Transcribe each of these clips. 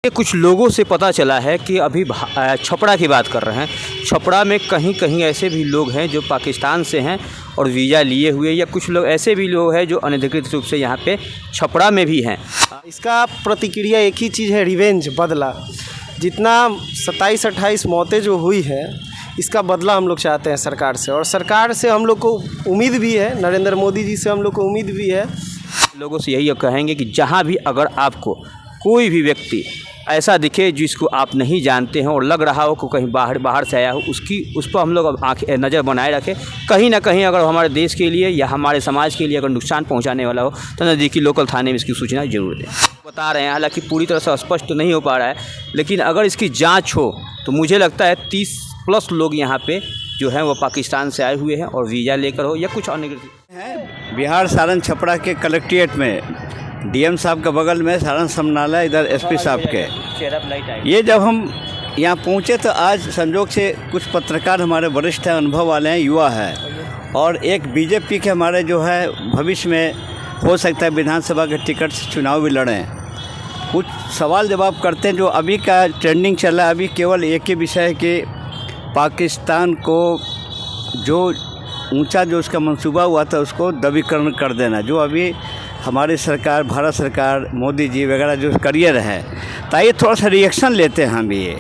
ये कुछ लोगों से पता चला है कि अभी छपरा की बात कर रहे हैं। छपरा में कहीं कहीं ऐसे भी लोग हैं जो पाकिस्तान से हैं और वीज़ा लिए हुए, या कुछ लोग ऐसे भी लोग हैं जो अनधिकृत रूप से यहाँ पे छपरा में भी हैं। इसका प्रतिक्रिया एक ही चीज़ है, रिवेंज, बदला। जितना 27-28 मौतें जो हुई है, इसका बदला हम लोग चाहते हैं सरकार से, और सरकार से हम लोग को उम्मीद भी है, नरेंद्र मोदी जी से हम लोग को उम्मीद भी है। लोगों से यही कहेंगे कि जहाँ भी अगर आपको कोई भी व्यक्ति ऐसा दिखे जिसको आप नहीं जानते हैं और लग रहा हो कि कहीं बाहर से आया हो, उस पर हम लोग नज़र बनाए रखें। कहीं ना कहीं अगर हमारे देश के लिए या हमारे समाज के लिए अगर नुकसान पहुंचाने वाला हो तो नज़दीकी लोकल थाने में इसकी सूचना जरूर दें। बता रहे हैं, हालांकि पूरी तरह से स्पष्ट तो नहीं हो पा रहा है, लेकिन अगर इसकी जाँच हो तो मुझे लगता है 30+ लोग यहाँ पर जो है वो पाकिस्तान से आए हुए हैं और वीज़ा लेकर हो या कुछ अन्य है। बिहार सारण छपरा के कलेक्ट्रेट में डीएम साहब के बगल में सारण समनालय, इधर एसपी साहब के। ये जब हम यहाँ पहुँचे तो आज संजोग से कुछ पत्रकार हमारे वरिष्ठ हैं, अनुभव वाले हैं, युवा हैं, और एक बीजेपी के हमारे जो है भविष्य में हो सकता है विधानसभा के टिकट से चुनाव भी लड़ें। कुछ सवाल जवाब करते हैं जो अभी का ट्रेंडिंग चल रहा है। अभी केवल एक ही विषय है कि पाकिस्तान को जो ऊंचा जो उसका मंसूबा हुआ था उसको दबीकरण कर देना, जो अभी हमारी सरकार, भारत सरकार, मोदी जी वगैरह जो करियर है। तो ये थोड़ा सा रिएक्शन लेते हैं हम ये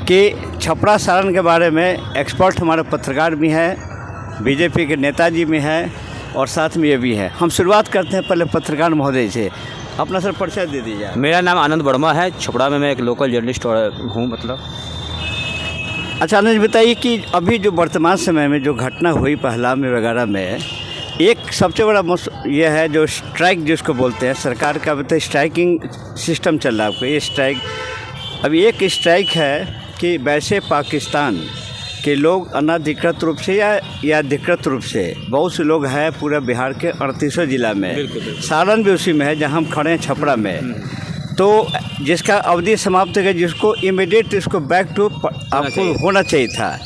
कि छपरा सारण के बारे में एक्सपर्ट हमारे पत्रकार भी हैं, बीजेपी के नेताजी भी हैं, और साथ में ये भी है। हम शुरुआत करते हैं पहले पत्रकार महोदय से। अपना सर परिचय दे दीजिए। मेरा नाम आनंद वर्मा है। छपरा में मैं एक लोकल जर्नलिस्ट हूँ। अच्छा आनंद, बताइए कि अभी जो वर्तमान समय में जो घटना हुई पहलगाम में वगैरह में, एक सबसे बड़ा ये है जो स्ट्राइक जिसको बोलते हैं, सरकार का बताइए स्ट्राइकिंग सिस्टम चल रहा है आपको। ये स्ट्राइक, अभी एक स्ट्राइक है कि वैसे पाकिस्तान के लोग अनधिकृत रूप से या अधिकृत रूप से बहुत से लोग हैं पूरे बिहार के 38 ज़िला में, सारण भी उसी में है जहाँ हम खड़े हैं छपरा में। तो जिसका अवधि समाप्त हो गया, जिसको इमीडिएट इसको बैक टू आपको होना चाहिए था।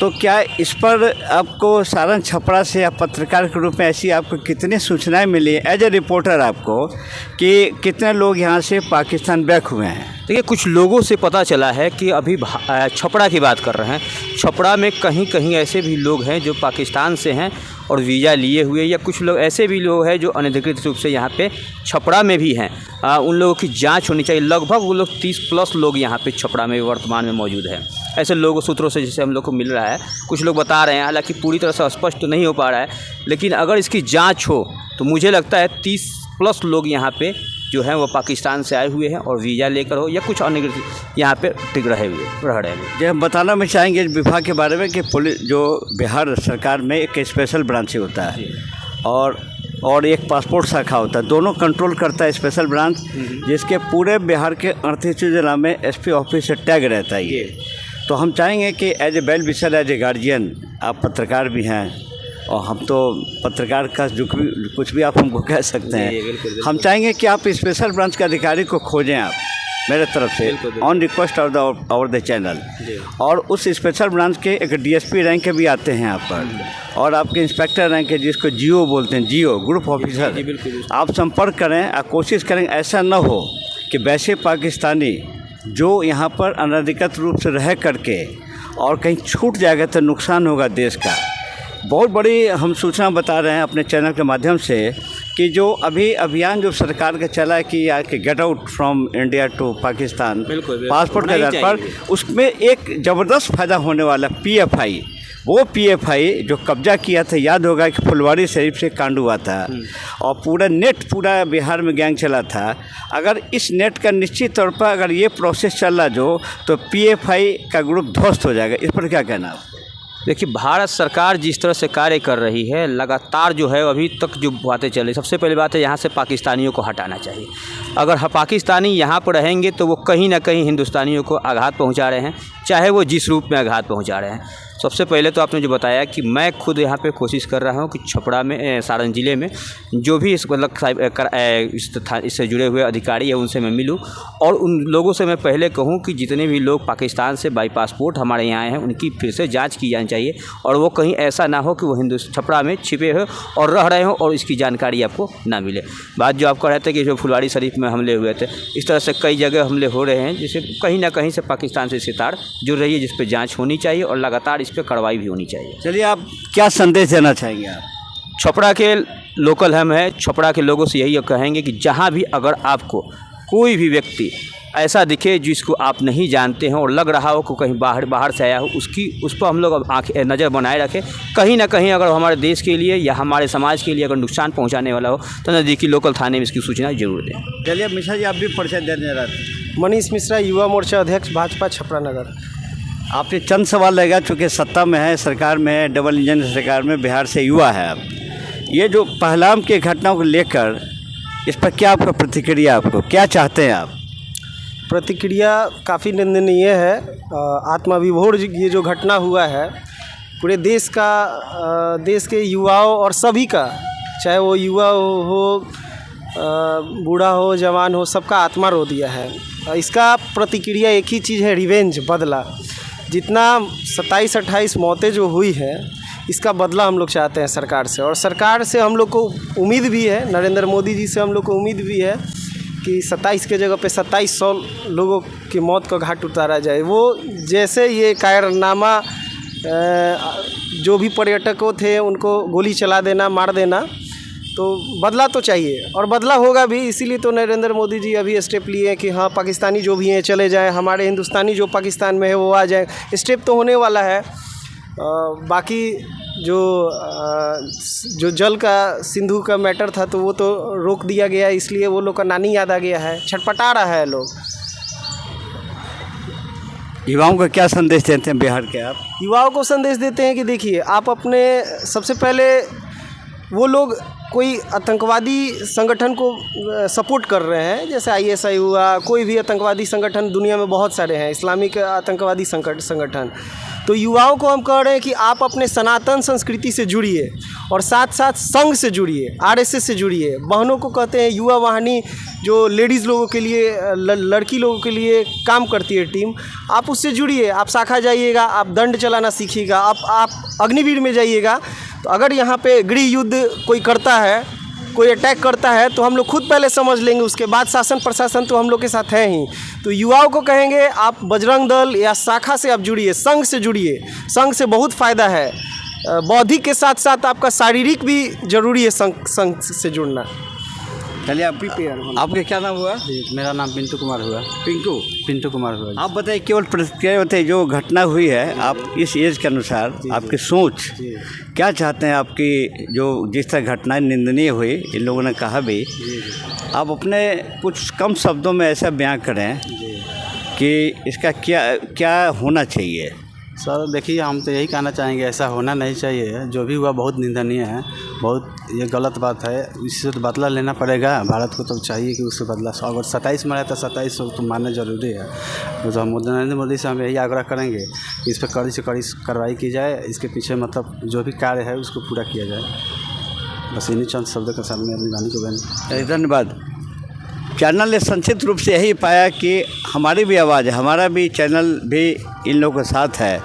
तो क्या इस पर आपको सारण छपरा से या पत्रकार के रूप में ऐसी आपको कितनी सूचनाएं मिली एज ए रिपोर्टर आपको कि कितने लोग यहाँ से पाकिस्तान बैक हुए हैं? देखिए, कुछ लोगों से पता चला है कि अभी छपरा की बात कर रहे हैं। छपरा में कहीं कहीं ऐसे भी लोग हैं जो पाकिस्तान से हैं और वीज़ा लिए हुए, या कुछ लोग ऐसे भी लोग हैं जो अनधिकृत रूप से यहाँ पे छपरा में भी हैं। उन लोगों की जांच होनी चाहिए। लगभग वो लोग 30+ लोग यहाँ पे छपरा में वर्तमान में मौजूद हैं। ऐसे लोगों सूत्रों से जैसे हम लोग को मिल रहा है, कुछ लोग बता रहे हैं, हालांकि पूरी तरह से स्पष्ट तो नहीं हो पा रहा है, लेकिन अगर इसकी जाँच हो तो मुझे लगता है 30+ लोग यहाँ पे जो हैं वो पाकिस्तान से आए हुए हैं और वीज़ा लेकर हो या कुछ अन्य यहाँ पे टिक रह रहे हैं। जो हम बताना में चाहेंगे विभाग के बारे में कि पुलिस जो बिहार सरकार में एक स्पेशल ब्रांच होता है और एक पासपोर्ट शाखा होता है, दोनों कंट्रोल करता है स्पेशल ब्रांच, जिसके पूरे बिहार के 38 जिला में एसपी ऑफिस से टैग रहता है ये। तो हम चाहेंगे कि as a well wisher, as a guardian, आप पत्रकार भी हैं और हम तो पत्रकार का जो कुछ भी आप हमको कह सकते हैं। हम चाहेंगे कि आप स्पेशल ब्रांच के अधिकारी को खोजें आप मेरे तरफ से ऑन रिक्वेस्ट और द चैनल, और उस स्पेशल ब्रांच के एक डीएसपी रैंक के भी आते हैं यहाँ पर, और आपके इंस्पेक्टर रैंक के जिसको जीओ बोलते हैं, जीओ ग्रुप ऑफिसर, आप संपर्क करें। आप कोशिश करें ऐसा न हो कि वैसे पाकिस्तानी जो यहाँ पर अनधिकृत रूप से रह करके और कहीं छूट जाएगा तो नुकसान होगा देश का। बहुत बड़ी हम सूचना बता रहे हैं अपने चैनल के माध्यम से कि जो अभी अभियान जो सरकार का चला है कि यार कि get out from India to Pakistan passport के आधार पर, उसमें एक ज़बरदस्त फ़ायदा होने वाला PFI। वो PFI जो कब्जा किया था, याद होगा कि फुलवारी शरीफ से कांड हुआ था और पूरा बिहार में गैंग चला था। अगर इस नेट का निश्चित तौर पर अगर ये प्रोसेस चल रहा तो PFI का ग्रुप ध्वस्त हो जाएगा। इस पर क्या कहना है? देखिए, भारत सरकार जिस तरह से कार्य कर रही है, लगातार जो है अभी तक जो बातें चल रही, सबसे पहली बात है यहाँ से पाकिस्तानियों को हटाना चाहिए। अगर पाकिस्तानी यहाँ पर रहेंगे तो वो कहीं ना कहीं हिंदुस्तानियों को आघात पहुँचा रहे हैं, चाहे वो जिस रूप में आघात पहुँचा रहे हैं। सबसे पहले तो आपने जो बताया कि मैं खुद यहाँ पे कोशिश कर रहा हूँ कि छपरा में, सारण ज़िले में जो भी इस मतलब इससे जुड़े हुए अधिकारी है उनसे मैं मिलूँ, और उन लोगों से मैं पहले कहूँ कि जितने भी लोग पाकिस्तान से बाई पासपोर्ट हमारे यहाँ आए हैं उनकी फिर से जांच की जानी चाहिए, और वो कहीं ऐसा ना हो कि वो छपरा में छिपे हो और रह रहे हो और इसकी जानकारी आपको ना मिले। बात जो आप कह रहे थे कि जो फुलवारी शरीफ में हमले हुए थे। इस तरह से कई जगह हमले हो रहे हैं, जिससे कहीं ना कहीं से पाकिस्तान से सितार जुड़ रही है, जिस पर जांच होनी चाहिए और लगातार इस पर कार्रवाई भी होनी चाहिए। चलिए, आप क्या संदेश देना चाहेंगे आप? छपरा के लोकल हम हैं, छपरा के लोगों से यही कहेंगे कि जहाँ भी अगर आपको कोई भी व्यक्ति ऐसा दिखे जिसको आप नहीं जानते हैं और लग रहा हो कि कहीं बाहर से आया हो, उस पर हम लोग नज़र बनाए रखें। कहीं ना कहीं अगर हमारे देश के लिए या हमारे समाज के लिए अगर नुकसान पहुंचाने वाला हो तो नज़दीकी लोकल थाने में इसकी सूचना जरूर दें। चलिए मिश्रा जी, आप भी परिचय देने रहे। मनीष मिश्रा, युवा मोर्चा अध्यक्ष, भाजपा छपरा नगर। आपने चंद सवाल लगा, चूँकि सत्ता में है, सरकार में है, डबल इंजन सरकार में, बिहार से युवा है आप। ये जो पहलगाम की घटनाओं को लेकर इस पर क्या आपका प्रतिक्रिया, आपको क्या चाहते हैं आप? प्रतिक्रिया काफ़ी निंदनीय है। आत्माविभोर ये जो घटना हुआ है, पूरे देश के युवाओं और सभी का, चाहे वो युवा हो, बूढ़ा हो, जवान हो, सबका आत्मा रो दिया है। इसका प्रतिक्रिया एक ही चीज़ है, रिवेंज, बदला। जितना 27-28 मौतें जो हुई है, इसका बदला हम लोग चाहते हैं सरकार से। और सरकार से हम लोग को उम्मीद भी है, नरेंद्र मोदी जी से हम लोग को उम्मीद भी है कि 27 के जगह पे 2700 लोगों की मौत का घाट उतारा जाए। वो जैसे ये कायरनामा, जो भी पर्यटकों थे उनको गोली चला देना, मार देना, तो बदला तो चाहिए और बदला होगा भी। इसीलिए तो नरेंद्र मोदी जी अभी स्टेप लिए हैं कि हाँ, पाकिस्तानी जो भी हैं चले जाएं, हमारे हिंदुस्तानी जो पाकिस्तान में है वो आ जाए। स्टेप तो होने वाला है। बाकी जो जल का, सिंधु का मैटर था तो वो तो रोक दिया गया, इसलिए वो लोग का नानी याद आ गया है, छटपटा रहा है लोग। युवाओं को क्या संदेश देते हैं बिहार के आप? युवाओं को संदेश देते हैं कि देखिए, आप अपने, सबसे पहले वो लोग कोई आतंकवादी संगठन को सपोर्ट कर रहे हैं, जैसे ISI हुआ, कोई भी आतंकवादी संगठन दुनिया में बहुत सारे हैं, इस्लामिक आतंकवादी संगठन। तो युवाओं को हम कह रहे हैं कि आप अपने सनातन संस्कृति से जुड़िए और साथ साथ संघ से जुड़िए, RSS से जुड़िए। बहनों को कहते हैं युवा वाहिनी, जो लेडीज़ लोगों के लिए, लड़की लोगों के लिए काम करती है टीम, आप उससे जुड़िए। आप शाखा जाइएगा, आप दंड चलाना सीखिएगा, आप अग्निवीर में जाइएगा। तो अगर यहाँ पे गृह युद्ध कोई करता है, कोई अटैक करता है, तो हम लोग खुद पहले समझ लेंगे, उसके बाद शासन प्रशासन तो हम लोग के साथ है ही। तो युवाओं को कहेंगे, आप बजरंग दल या शाखा से आप जुड़िए, संघ से जुड़िए। संघ से बहुत फ़ायदा है, बौद्धिक के साथ साथ आपका शारीरिक भी ज़रूरी है संघ से जुड़ना। चलिए, आप आपके क्या नाम हुआ? मेरा नाम पिंटू कुमार हुआ। पिंटू कुमार हुआ। आप बताइए, केवल प्रतिक्रिया बताइए, जो घटना हुई है, आप इस एज के अनुसार आपकी सोच क्या चाहते हैं? आपकी जो जिस तरह घटनाएं निंदनीय हुई, इन लोगों ने कहा भी, आप अपने कुछ कम शब्दों में ऐसा बयान करें कि इसका क्या होना चाहिए? सर देखिए, हम तो यही कहना चाहेंगे, ऐसा होना नहीं चाहिए। जो भी हुआ बहुत निंदनीय है, बहुत ये गलत बात है। इससे तो बदला लेना पड़ेगा, भारत को तो चाहिए कि उससे बदला। अगर 27 मरा तो 2700 तो मानना जरूरी है। तो हम नरेंद्र मोदी से हम यही आग्रह करेंगे कि इस पर कड़ी से कड़ी कार्रवाई की जाए, इसके पीछे मतलब जो भी कार्य है उसको पूरा किया जाए। बस इन्हीं चंद शब्दों के सामने अपनी वाणी को बयान। धन्यवाद। चैनल ने संक्षिप्त रूप से यही पाया कि हमारी भी आवाज़ है, हमारा भी चैनल भी इन लोगों के साथ है।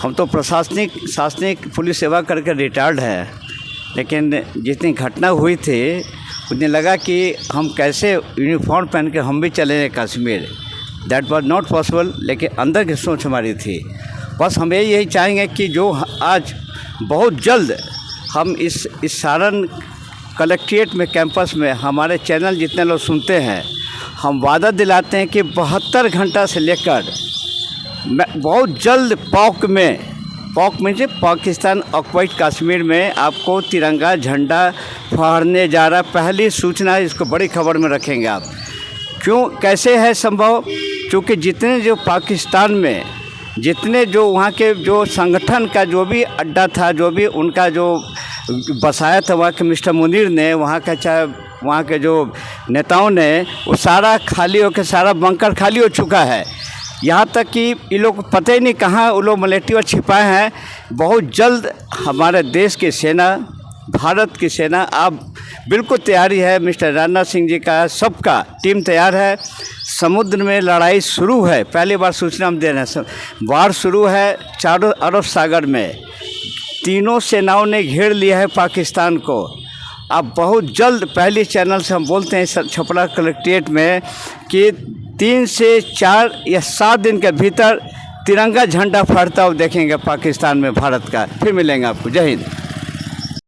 हम तो शासनिक पुलिस सेवा करके रिटायर्ड हैं, लेकिन जितनी घटना हुई थी उतने लगा कि हम कैसे यूनिफॉर्म पहन के हम भी चले जाएँ Kashmir. That was not possible, लेकिन अंदर की सोच हमारी थी। बस हम यही चाहेंगे कि जो आज बहुत जल्द हम इस सारण कलेक्ट्रेट में, कैंपस में हमारे चैनल जितने लोग सुनते हैं, हम वादा दिलाते हैं कि 72 घंटा से लेकर बहुत जल्द पॉक में से पाकिस्तान ऑक्युपाइड कश्मीर में आपको तिरंगा झंडा फहराने जा रहा। पहली सूचना, इसको बड़ी खबर में रखेंगे आप। क्यों, कैसे है संभव? क्योंकि जितने जो पाकिस्तान में, जितने जो वहाँ के जो संगठन का जो भी अड्डा था, जो भी उनका जो बसाया था वहाँ के मिस्टर मुनीर ने, वहाँ का चाहे वहाँ के जो नेताओं ने, वो सारा खाली होकर, सारा बंकर खाली हो चुका है। यहाँ तक कि ये लोग पता ही नहीं कहाँ वो लोग मलेटिया छिपाए हैं। बहुत जल्द हमारे देश की सेना, भारत की सेना, आप बिल्कुल तैयारी है, मिस्टर राजनाथ सिंह जी का, सबका टीम तैयार है। समुद्र में लड़ाई शुरू है, पहली बार सूचना हम दे रहे हैं। वार शुरू है चारों अरब सागर में, तीनों सेनाओं ने घेर लिया है पाकिस्तान को। अब बहुत जल्द पहले चैनल से हम बोलते हैं छपरा कलेक्ट्रेट में कि 3 से 4 या 7 दिन के भीतर तिरंगा झंडा फहरता हुआ देखेंगे पाकिस्तान में भारत का। फिर मिलेंगे आपको। जय हिंद।